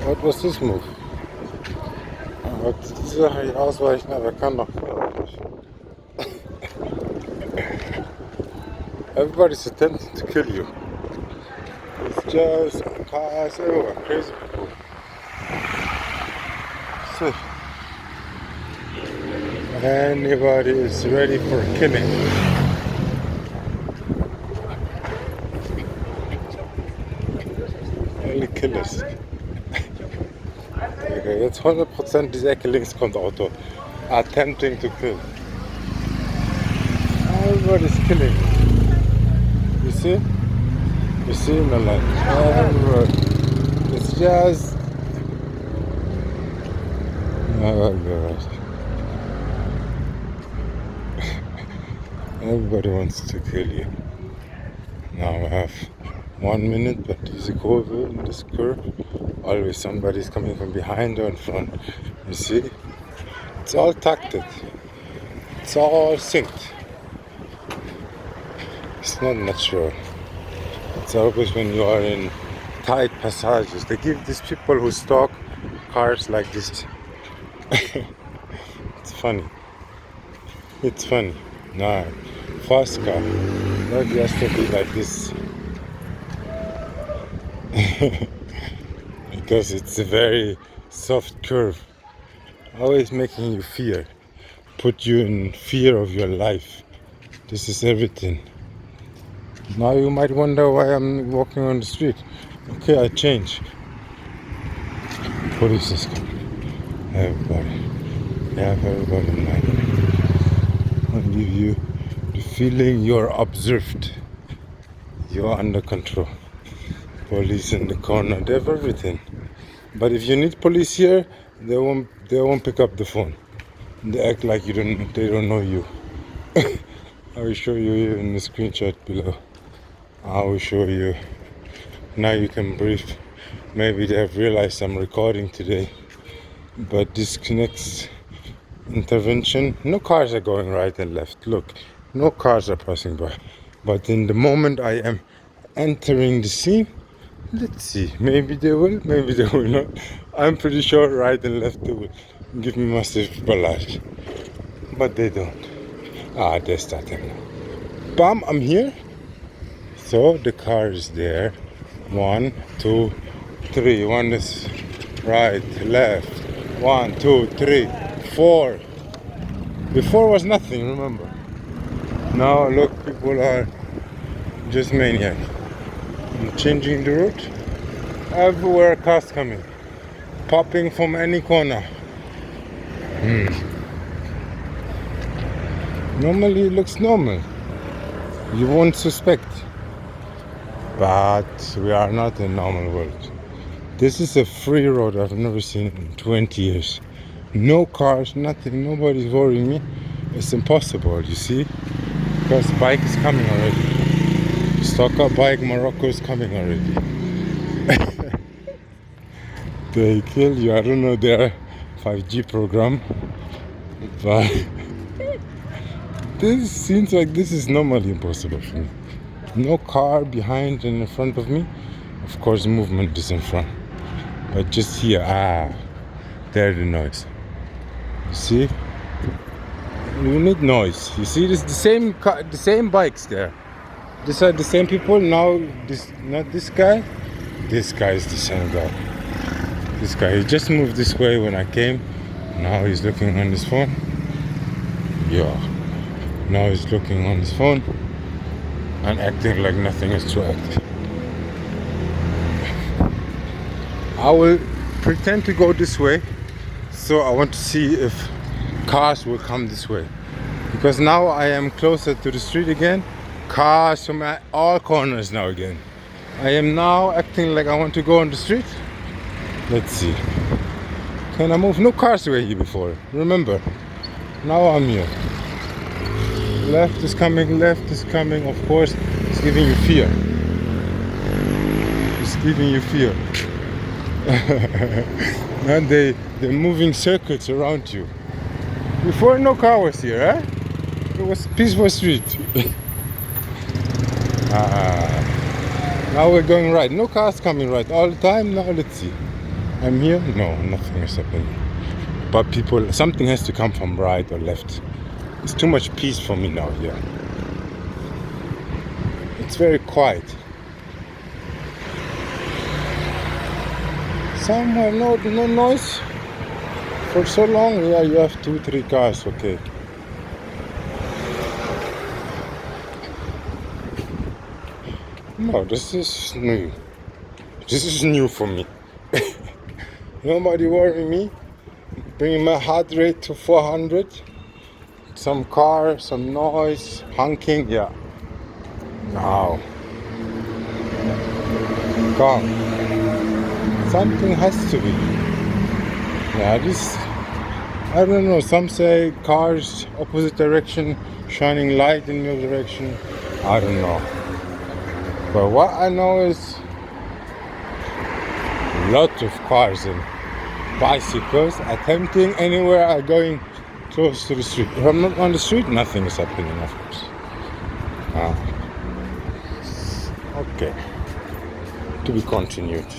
What was this move? Diese Sache hier ausweichen, aber kann noch. Everybody's attempting to kill you. It's just cars everywhere, crazy people. So, anybody is ready for killing. Only killers. Okay, jetzt 100% diese Ecke links kommt Auto. Attempting to kill. Everybody's killing. You see? You see in the light. Everybody. It's just. Oh God. Everybody wants to kill you. Now I have 1 minute, but diese Kurve in this curve, always somebody's coming from behind or in front. You see? It's all tacted. It's all synced. It's not natural. It's always when you are in tight passages. They give these people who stalk cars like this. It's funny. It's funny. No, fast car. Nobody has to be like this. Because it's a very soft curve. Always making you fear. Put you in fear of your life. This is everything. Now you might wonder why I'm walking on the street. Okay, I change. Police is coming. Everybody. They have everybody in mind. I'll give you the feeling you're observed. You're under control. Police in the corner, they have everything. But if you need police here, they won't pick up the phone. They act like they don't know you. I will show you in the screenshot below. I will show you. Now you can breathe. Maybe they have realized I'm recording today. But this next intervention, no cars are going right and left. Look, no cars are passing by. But in the moment I am entering the scene, let's see. Maybe they will, maybe they will not. I'm pretty sure right and left they will give me massive barrage. But they don't. They're starting now. Bam, I'm here. So the car is there. 1, 2, 3. One is right, left. 1, 2, 3, 4. Before was nothing, remember. Now look, people are just maniac. I'm changing the route. Everywhere cars coming. Popping from any corner. Normally it looks normal. You won't suspect. But we are not in normal world. This is a free road I've never seen in 20 years. No cars, nothing, nobody's worrying me. It's impossible, you see? Because bike is coming already. Stalker bike, Morroco is coming already. They kill you, I don't know their 5G program. But this seems like this is normally impossible for me. No car behind and in front of me. Of course, movement is in front. But just here, there's the noise. You see? You need noise. You see, this the same bikes there. These are the same people. Now, not this guy. This guy is the same guy. This guy, he just moved this way when I came. Now he's looking on his phone. Yeah. Now he's looking on his phone and acting like nothing is to act. I will pretend to go this way, so I want to see if cars will come this way. Because now I am closer to the street again. Cars from all corners now again. I am now acting like I want to go on the street. Let's see. Can I move? No cars were here before. Remember. Now I'm here. Left is coming, of course. It's giving you fear. It's giving you fear. And they're moving circuits around you. Before no car was here, eh? It was peaceful street. Now we're going right. No cars coming right all the time. Now let's see. I'm here? No, nothing is happening. But people, something has to come from right or left. It's too much peace for me now here. It's very quiet. Somewhere, no noise. For so long, yeah, you have 2-3 cars, okay. No, this is new. This is new for me. Nobody worry me. Bringing my heart rate to 400. Some car, some noise, honking, yeah. Now, calm. Something has to be. Yeah, this, I don't know, some say cars opposite direction, shining light in your direction. I don't know. But what I know is lots of cars and bicycles attempting anywhere are going close to the street. If I'm not on the street, nothing is happening, of course. Okay. To be continued.